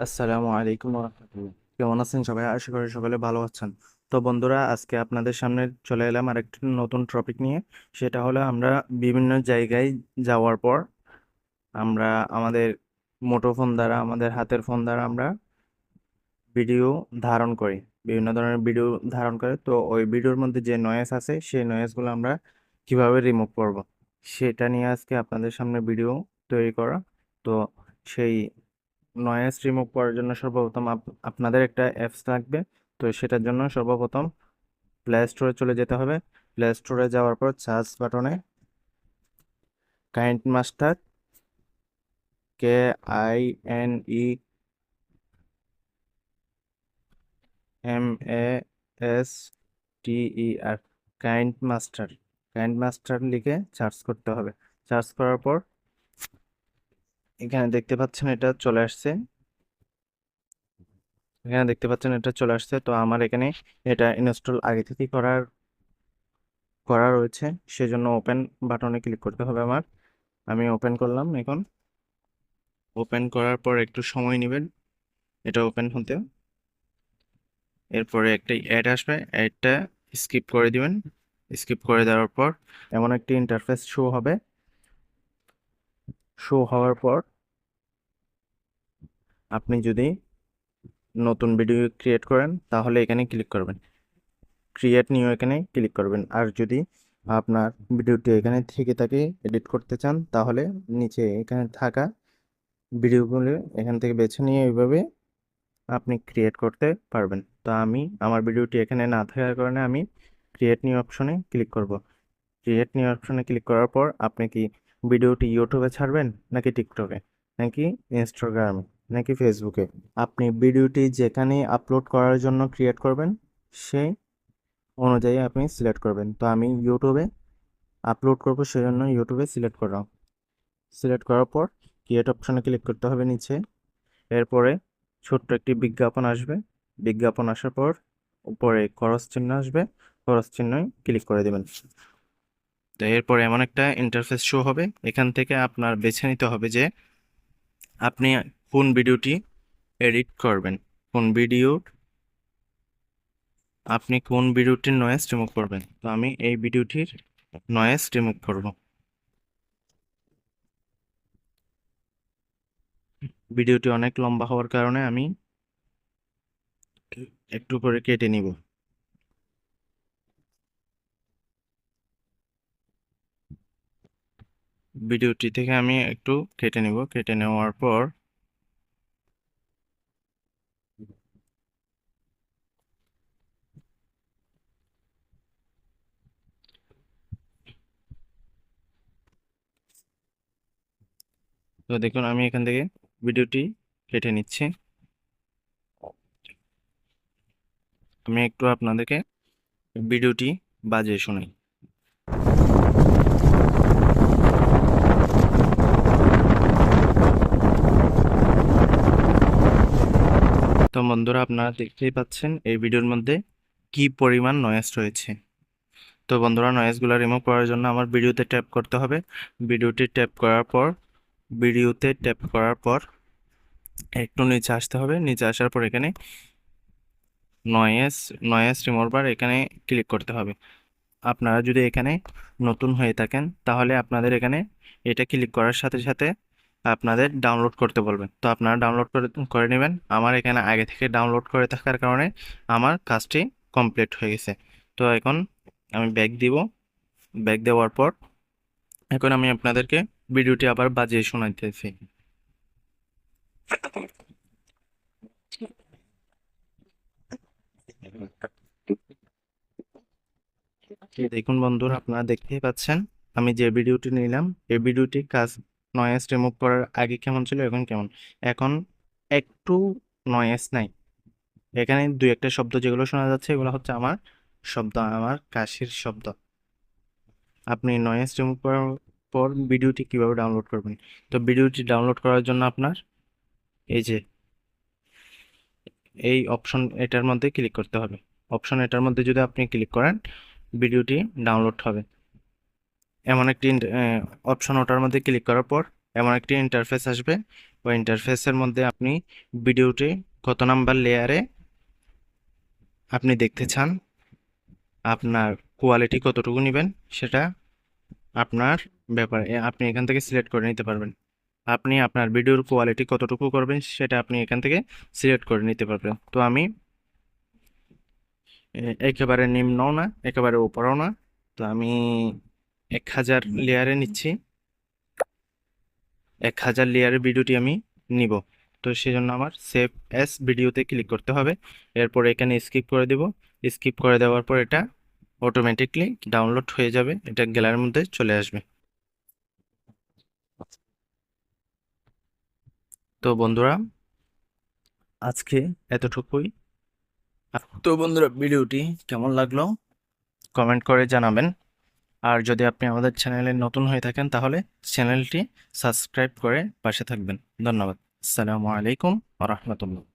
আসসালামু আলাইকুম রহমতুল্লাহ। কেমন আছেন সবাই? আশা করি সকলে ভালো আছেন। তো বন্ধুরা, আজকে আপনাদের সামনে চলে এলাম আরেকটি নতুন টপিক নিয়ে। সেটা হলো আমরা বিভিন্ন জায়গায় যাওয়ার পর আমরা আমাদের মুঠোফোন দ্বারা, আমাদের হাতের ফোন দ্বারা আমরা ভিডিও ধারণ করি। বিভিন্ন ধরনের ভিডিও ধারণ করে, তো ওই ভিডিওর মধ্যে যে নয়েজ আছে সেই নয়েজগুলো আমরা কিভাবে রিমুভ করব, সেটা নিয়ে আজকে আপনাদের সামনে ভিডিও তৈরি করা। তো সেই নয়েজ রিমুভ করার জন্য সর্বপ্রথম আপনাদের একটা অ্যাপস লাগবে। তো সেটার জন্য সর্বপ্রথম প্লে স্টোরে চলে যেতে হবে। প্লে স্টোরে যাওয়ার পর সার্চ বাটনে kind master, KINEMASTER, kind master লিখে সার্চ করতে হবে। সার্চ করার পর এখানে দেখতে পাচ্ছেন এটা চলে আসছে। তো আমার এখানে এটা ইনস্টল আগে থেকেই করা রয়েছে, সেজন্য ওপেন বাটনে ক্লিক করতে হবে আমার। আমি ওপেন করলাম। এখন ওপেন করার পর একটু সময় নেবেন এটা ওপেন হতে। এরপরে একটা অ্যাড আসবে, অ্যাডটা স্কিপ করে দিবেন। স্কিপ করে দেওয়ার পর এমন একটি ইন্টারফেস শো হবে। শো হওয়ার পর আপনি যদি নতুন ভিডিও ক্রিয়েট করেন তাহলে এখানে ক্লিক করবেন, ক্রিয়েট নিউ এখানে ক্লিক করবেন। আর যদি আপনার ভিডিওটি এখানে থেকে থাকে এডিট করতে চান, তাহলে নিচে এখানে থাকা ভিডিওগুলো এখান থেকে বেছে নিয়ে এইভাবে আপনি ক্রিয়েট করতে পারবেন। তো আমি আমার ভিডিওটি এখানে না থাকার কারণে আমি ক্রিয়েট নিউ অপশনে ক্লিক করব। ক্রিয়েট নিউ অপশনে ক্লিক করার পর আপনি কি ভিডিওটি ইউটিউবে ছাড়বেন, নাকি টিকটকে, নাকি ইনস্টাগ্রামে, নাকি ফেসবুকে? আপনি ভিডিওটি যেখানে আপলোড করার জন্য ক্রিয়েট করবেন সেই অনুযায়ী আপনি সিলেক্ট করবেন। তো আমি ইউটিউবে আপলোড করব, সেজন্য ইউটিউবে সিলেক্ট করলাম। সিলেক্ট করার পর ক্রিয়েট অপশনে ক্লিক করতে হবে নিচে। এরপরে ছোট্ট একটি বিজ্ঞাপন আসবে। বিজ্ঞাপন আসার পর উপরে ক্রস চিহ্ন আসবে, ক্রস চিহ্নে ক্লিক করে দেবেন। তো এরপর এমন একটা ইন্টারফেস শো হবে। এখান থেকে আপনার বেছে নিতে হবে যে আপনি কোন ভিডিওটি এডিট করবেন, আপনি কোন ভিডিওটির নয়েজ রিমুভ করবেন। তো আমি এই ভিডিওটির নয়েজ রিমুভ করব। ভিডিওটি অনেক লম্বা হওয়ার কারণে আমি একটু করে কেটে নিব। ভিডিওটি থেকে আমি একটু কেটে নিব। কেটে নেওয়ার পর তো দেখুন আমি এখান থেকে ভিডিওটি কেটে নিচ্ছি। আমি একটু আপনাদেরকে ভিডিওটি বাজিয়ে শোনাই। তো বন্ধুরা, আপনারা দেখতেই পাচ্ছেন এই ভিডিওর মধ্যে কি পরিমাণ নয়েজ রয়েছে। তো বন্ধুরা, নয়েজগুলো রিমুভ করার জন্য আমার ভিডিওতে ট্যাপ করার পর একটু নিচে আসতে হবে। নিচে আসার পর এখানে নয়েজ নয়েজ রিমুভার এখানে ক্লিক করতে হবে। আপনারা যদি এখানে নতুন হয়ে থাকেন তাহলে আপনাদের এখানে এটা ক্লিক করার সাথে সাথে আপনাদের ডাউনলোড করতে বলবেন। তো আপনারা ডাউনলোড করে নেবেন। আমার এখানে আগে থেকে ডাউনলোড করে থাকার কারণে আমার কাজটি কমপ্লিট হয়ে গেছে। তো এখন আমি ব্যাক দিব। ব্যাক দেওয়ার পর এখন আমি আপনাদেরকে ভিডিওটি আবার বাজিয়ে শোনাইতেছি। দেখুন বন্ধুরা, আপনারা দেখতেই পাচ্ছেন আমি যে ভিডিওটি নিলাম এই ভিডিওটি কাজ নয়েজ রিমুভ করার আগে কেমন ছিল, এখন কেমন। এখন একটু নয়েজ নাই। এখানে দুই একটা শব্দ যেগুলো শোনা যাচ্ছে এগুলো হচ্ছে আমার শব্দ, আমার কাশির শব্দ। আপনি নয়েজ রিমুভ করার পর ভিডিওটি কিভাবে ডাউনলোড করবেন? তো ভিডিওটি ডাউনলোড করার জন্য আপনার এই যে এই অপশন এটার মধ্যে ক্লিক করতে হবে। অপশন এটার মধ্যে যদি আপনি ক্লিক করেন ভিডিওটি ডাউনলোড হবে। এমন একটি অপশন ওটার মধ্যে ক্লিক করার পর এমন একটি ইন্টারফেস আসবে। বা ইন্টারফেসের মধ্যে আপনি ভিডিওটি কত নাম্বার লেয়ারে আপনি দেখতে চান, আপনার কোয়ালিটি কতটুকু নেবেন সেটা আপনার ব্যাপার। আপনি এখান থেকে সিলেক্ট করে নিতে পারবেন। আপনি আপনার ভিডিওর কোয়ালিটি কতটুকু করবেন সেটা আপনি এখান থেকে সিলেক্ট করে নিতে পারবেন। তো আমি একেবারে নিম্নও না একেবারে উপরেও না, তো আমি 1000 লেয়ারে নিচ্ছি। 1000 লেয়ারের ভিডিওটি আমি নিব। তো সেজন্য আমার সেভ অ্যাজ ভিডিওতে ক্লিক করতে হবে। এরপর এখানে স্কিপ করে দেব। স্কিপ করে দেওয়ার পর এটা অটোমেটিকলি ডাউনলোড হয়ে যাবে, এটা গ্যালারির মধ্যে চলে আসবে। তো বন্ধুরা আজকে এতটুকুই। তো বন্ধুরা ভিডিওটি কেমন লাগলো কমেন্ট করে জানাবেন। আর যদি আপনি আমাদের চ্যানেলে নতুন হয়ে থাকেন তাহলে চ্যানেলটি সাবস্ক্রাইব করে পাশে থাকবেন। ধন্যবাদ। আসসালামু আলাইকুম ওয়া রাহমাতুল্লাহ।